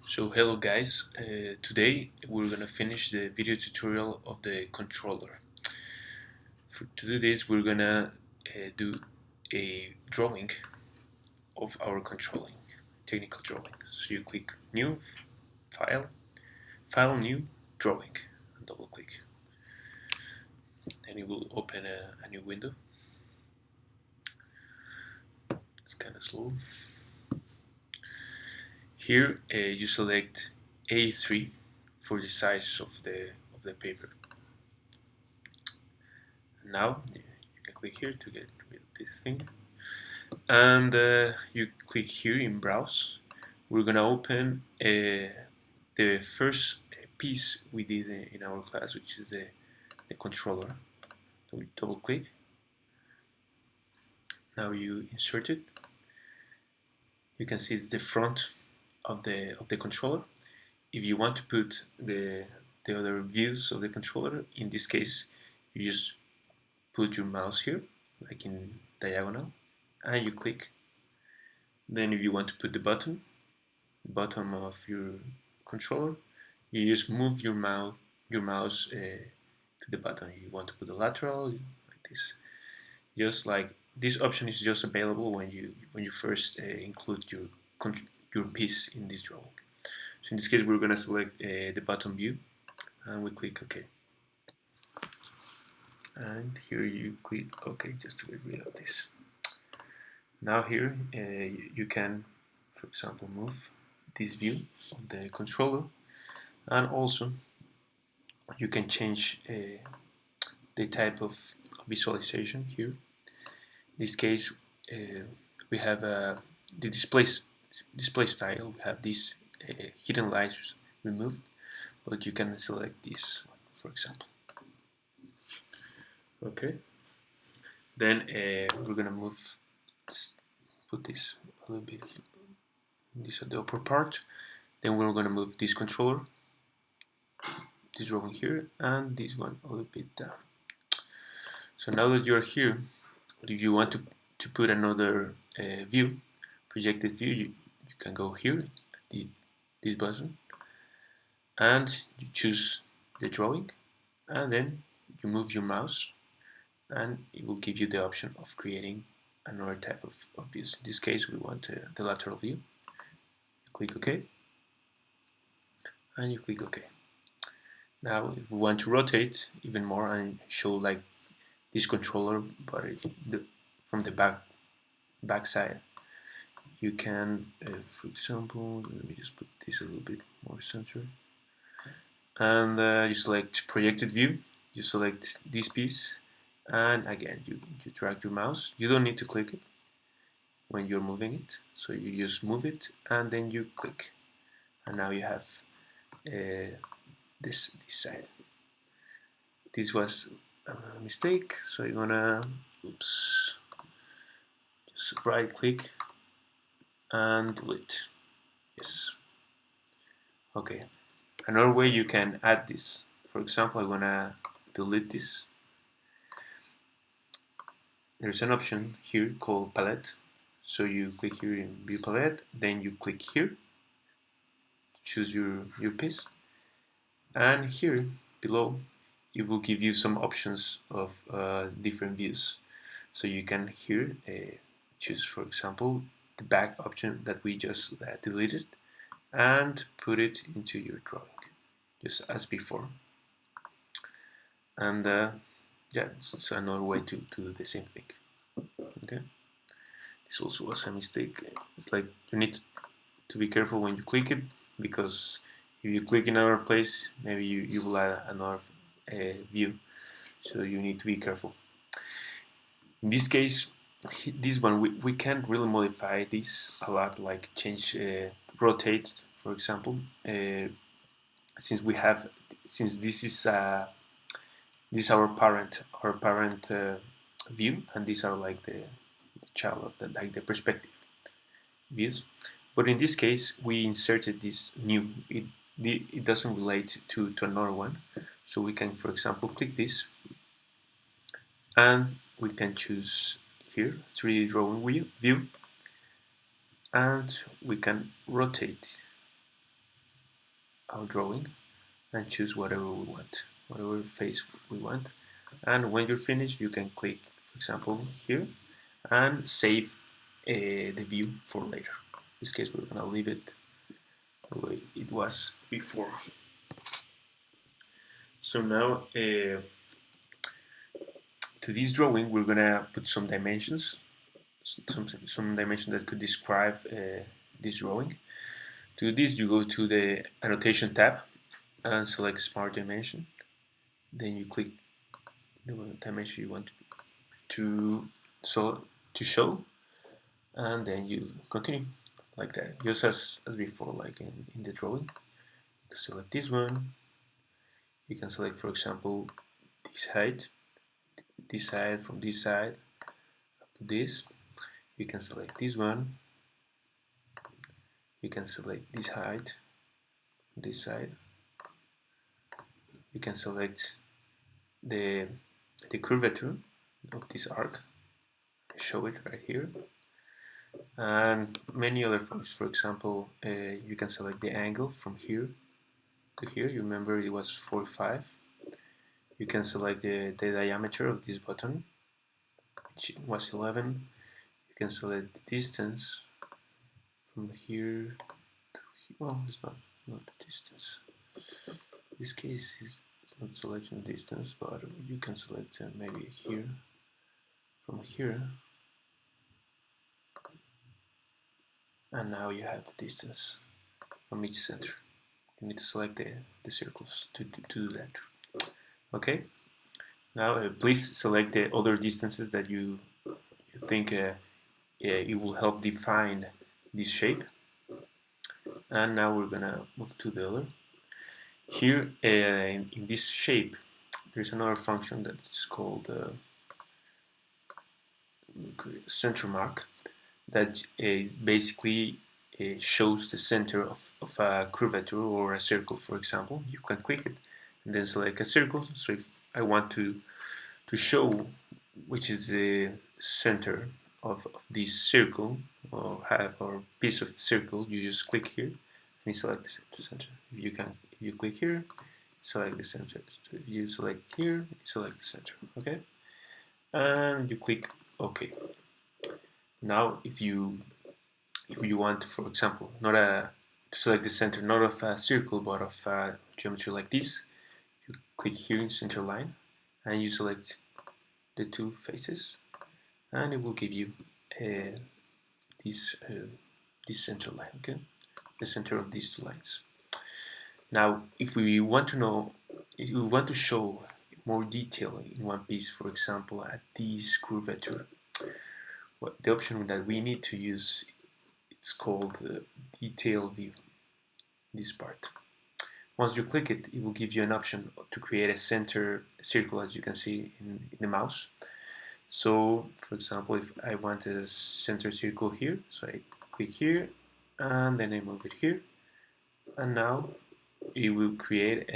So hello guys, today we're gonna finish the video tutorial of the controller. To do this we're gonna do a drawing of our controlling, technical drawing. So you click new, file, file new, drawing, and double click. Then it will open a new window. It's kind of slow. Here you select A3 for the size of the paper. Now you can click here to get rid of this thing, and you click here in browse. We're gonna open the first piece we did in our class, which is the controller. So we double click. Now you insert it. You can see it's the front of the controller. If you want to put the other views of the controller, in this case you just put your mouse here like in diagonal and you click. Then if you want to put the bottom of your controller, you just move your mouse to the bottom. You want to put the lateral like this. Just like this option is just available when you first include your piece in this drawing. So in this case, we're gonna select the bottom view, and we click OK. And here you click OK just to get rid of this. Now here you can, for example, move this view of the controller, and also you can change the type of visualization here. In this case, we have the display style. We have these hidden lines removed, but you can select this one, for example. Okay. Then we're gonna put this a little bit. This is the upper part. Then we're gonna move this controller, this drawing here, and this one a little bit down. So now that you're here, if you want to put another view, projected view, you can go here, this button, and you choose the drawing, and then you move your mouse, and it will give you the option of creating another type of views. In this case, we want the lateral view. You click OK, and you click OK. Now, if we want to rotate even more and show like this controller, but from the back side, you can, for example, let me just put this a little bit more centered, and you select projected view. You select this piece, and again you drag your mouse. You don't need to click it when you're moving it, so you just move it and then you click, and now you have this side. This was a mistake, so you're gonna just right click and delete. Yes. Okay. Another way you can add this, for example, I'm gonna delete this. There's an option here called palette. So you click here in view palette, then you click here, choose your piece, and here below it will give you some options of different views. So you can here choose, for example, the back option that we just deleted, and put it into your drawing, just as before. And yeah, it's another way to do the same thing. Okay, this also was a mistake. It's like you need to be careful when you click it, because if you click in another place, maybe you will add another view, so you need to be careful. In this case, this one we can't really modify this a lot, like change rotate, for example, since this is our parent view, and these are like the child of like the perspective views. But in this case, we inserted this new. It doesn't relate to another one, so we can, for example, click this, and we can choose here 3D drawing view, and we can rotate our drawing and choose whatever we want, whatever face we want. And when you're finished, you can click, for example, here and save the view for later. In this case, we're gonna leave it the way it was before. So now to this drawing, we're gonna put some dimensions, some dimension that could describe this drawing. To do this, you go to the annotation tab and select smart dimension. Then you click the dimension you want to show, and then you continue like that, just as before, like in the drawing. You can select this one. You can select, for example, this height, this side from this side up to this. You can select this one. You can select this height, this side. You can select the curvature of this arc, show it right here, and many other functions. For example, you can select the angle from here to here. You remember it was 45. You can select the diameter of this button, which was 11. You can select the distance from here to here. Well, it's not the distance. In this case, it's not selecting distance, but you can select maybe here, from here, and now you have the distance from each center. You need to select the circles to do that. Okay. Now please select the other distances that you think it will help define this shape. And now we're gonna move to the other. Here in this shape, there's another function that's called center mark that basically shows the center of a curvature or a circle, for example. You can click it and then select a circle. So if I want to show which is the center of this circle or piece of circle, you just click here and you select the center. If you click here, select the center. So if you select here, select the center. Okay, and you click OK. Now, if you want, for example, to select the center not of a circle but of a geometry like this, you click here in center line and you select the two faces, and it will give you this center line. Okay, the center of these two lines. Now, if we want to show more detail in one piece, for example, at this curvature, the option that we need to use, it's called detail view. This part. Once you click it, it will give you an option to create a center circle, as you can see in the mouse. So, for example, if I want a center circle here, so I click here, and then I move it here, and now it will create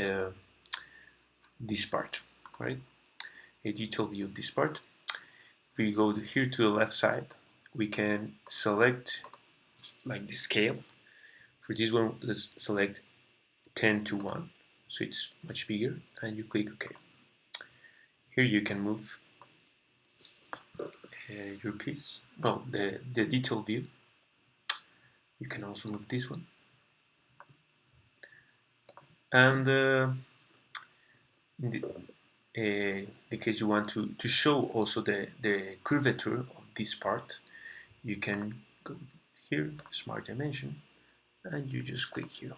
this part, right? A detail view of this part. If we go here to the left side, we can select like the scale. For this one, let's select 10:1, so it's much bigger, and you click OK. Here you can move your piece, the detail view. You can also move this one, and in the case you want to show also the curvature of this part, you can go here, smart dimension, and you just click here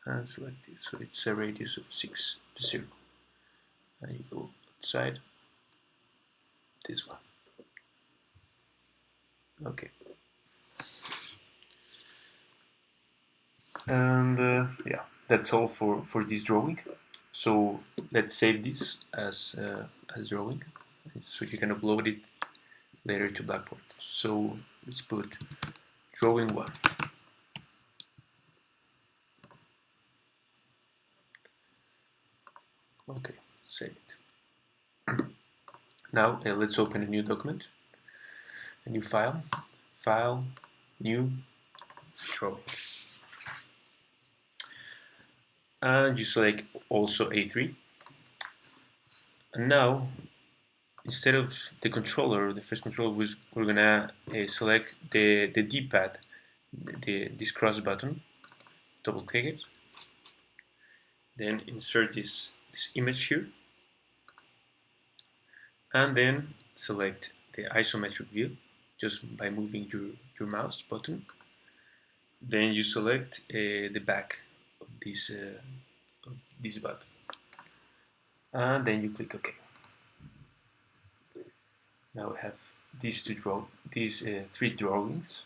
and select this. So it's a radius of 6, the circle, and you go outside this one. Okay, and yeah, that's all for this drawing. So let's save this as drawing, so you can upload it later to Blackboard. So let's put drawing 1. Okay, save it. Now let's open a new document, a new file, new, drawing. and you select also A3. And now, instead of the controller, the first controller, we're gonna select the D-pad, this cross button, double click it, then insert this image here, and then select the isometric view just by moving your mouse button. Then you select the back of this button, and then you click OK. Now we have these three drawings,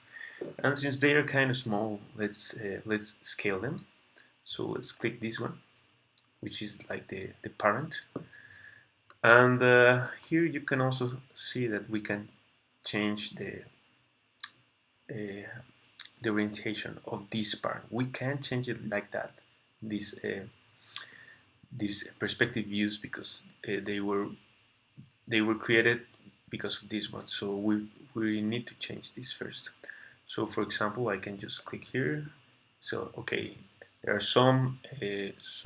and since they are kind of small, let's scale them. So let's click this one, which is like the parent, and here you can also see that we can change uh, the orientation of this part. We can change it like that, these perspective views, because they were created because of this one. So we need to change this first. So for example, I can just click here. So okay, there are some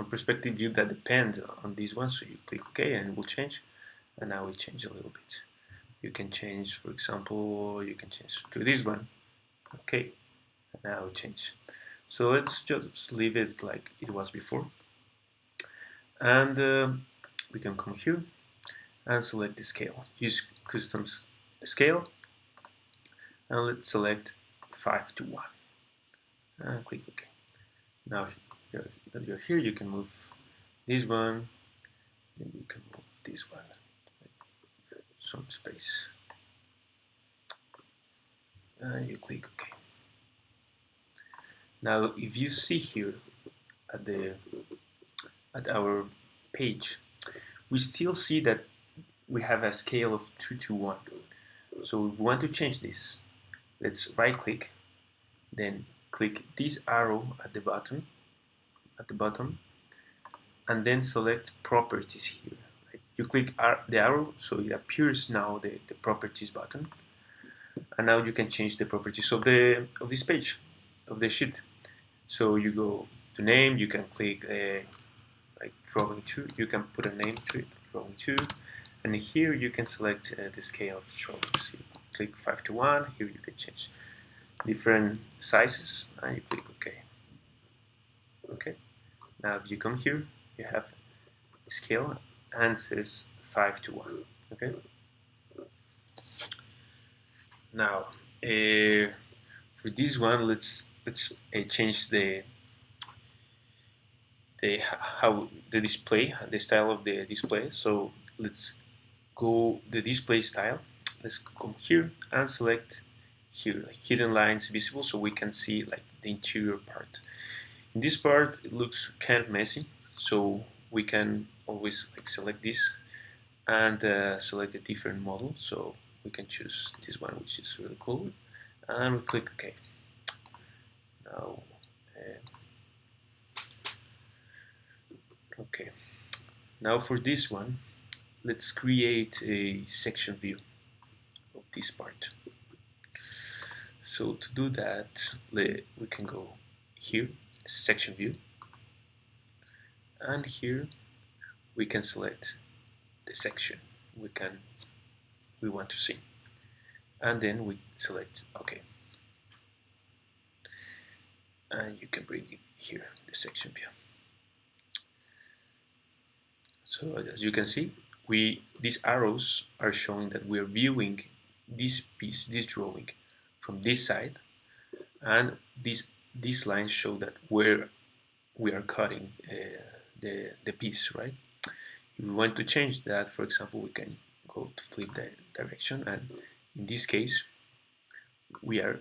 perspective view that depend on this one. So you click OK and it will change. And now it change a little bit. You can change, for example, you can change to this one. Okay, and now it change. So let's just leave it like it was before. And we can come here and select the scale. Use custom scale, and let's select 5:1 and click OK. Now that you're here, you can move this one, and you can move this one, some space, and you click OK. Now if you see here at our page, we still see that we have a scale of 2:1. So if we want to change this, let's right click, then click this arrow at the bottom, and then select properties here. You click the arrow, so it appears now the properties button, and now you can change the properties of this page, of the sheet. So you go to name, you can click like drawing 2, you can put a name to it, drawing 2, and here you can select the scale of the drawings. You click 5:1, here you can change different sizes, and you click OK. Okay, now if you come here, you have scale and says 5:1. Okay, now for this one, let's change the how the display, the style of the display. So let's go the display style. Let's come here and select here hidden lines visible, so we can see like the interior part. In this part, it looks kind of messy, so we can always like select this and select a different model. So we can choose this one, which is really cool, and we click OK. Now, okay. Now for this one, let's create a section view of this part. So to do that, we can go here, section view, and here we can select the section we want to see, and then we select OK, and you can bring it here, the section view. So as you can see, these arrows are showing that we're viewing this piece, this drawing, from this side, and these lines show that where we are cutting the piece, right? If we want to change that, for example, we can go to flip the direction, and in this case, we are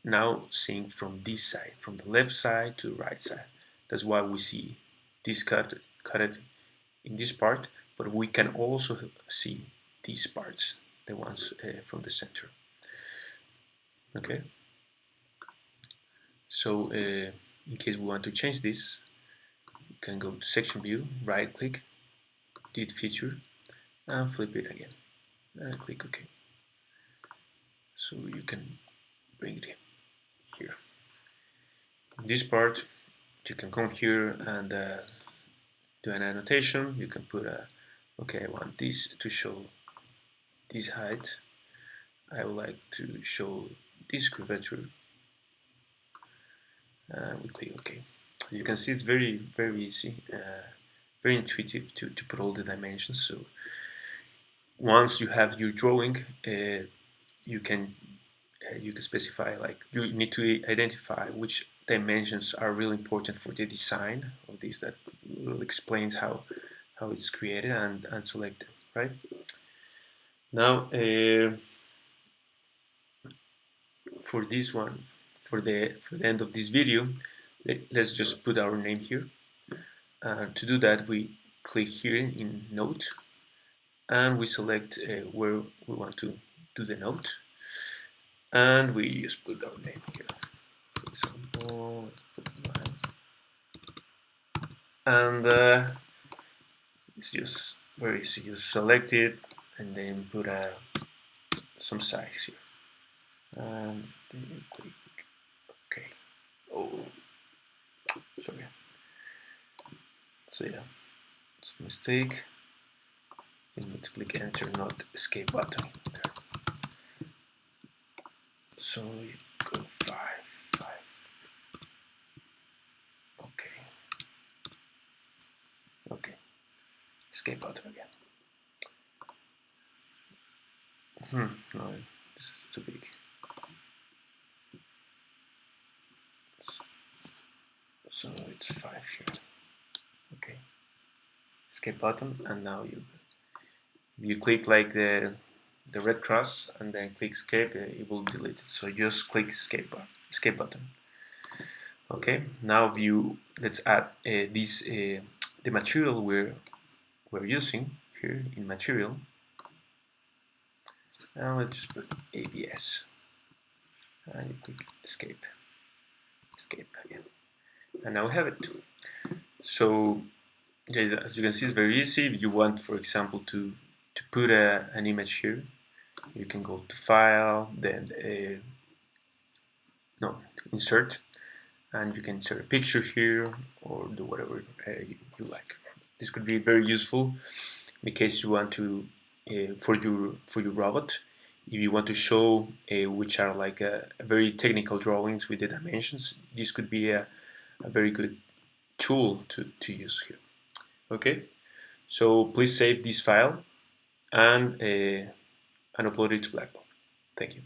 now seeing from this side, from the left side to the right side. That's why we see this cut in this part, but we can also see these parts, the ones from the center. Okay. So in case we want to change this, you can go to section view, right click, edit feature, and flip it again, and click OK. So you can bring it here. In this part, you can come here and do an annotation. You can put a, okay, I want this to show this height. I would like to show this curvature. We click OK. You can see it's very easy, very intuitive to put all the dimensions. So once you have your drawing, you can specify, like, you need to identify which dimensions are really important for the design of this, that will explain how it's created, and select them, right? Now for this one, for the end of this video, let's just put our name here. To do that, we click here in Note, and we select where we want to do the note, and we just put our name here. For example, let's put mine. And it's just very easy. You select it and then put some size here, and then you click OK. Oh, sorry. So yeah, it's a mistake. You need to click Enter, not Escape button. So you go 5, 5. Okay. Okay. Escape button again. No, this is too big. So it's 5 here. Okay. Escape button, and now you click like the red cross and then click escape, it will delete it. So just click escape button. Okay. Now let's add this the material we're using here in material. And let's just put ABS, and you click escape again, and now we have it. So yeah, as you can see, it's very easy. If you want, for example, to put an image here, you can go to File, then Insert, and you can insert a picture here, or do whatever you like. This could be very useful in case you want to for your robot. If you want to show which are like a very technical drawings with the dimensions, this could be a very good tool to use here. Okay, so please save this file and upload it to Blackboard. Thank you.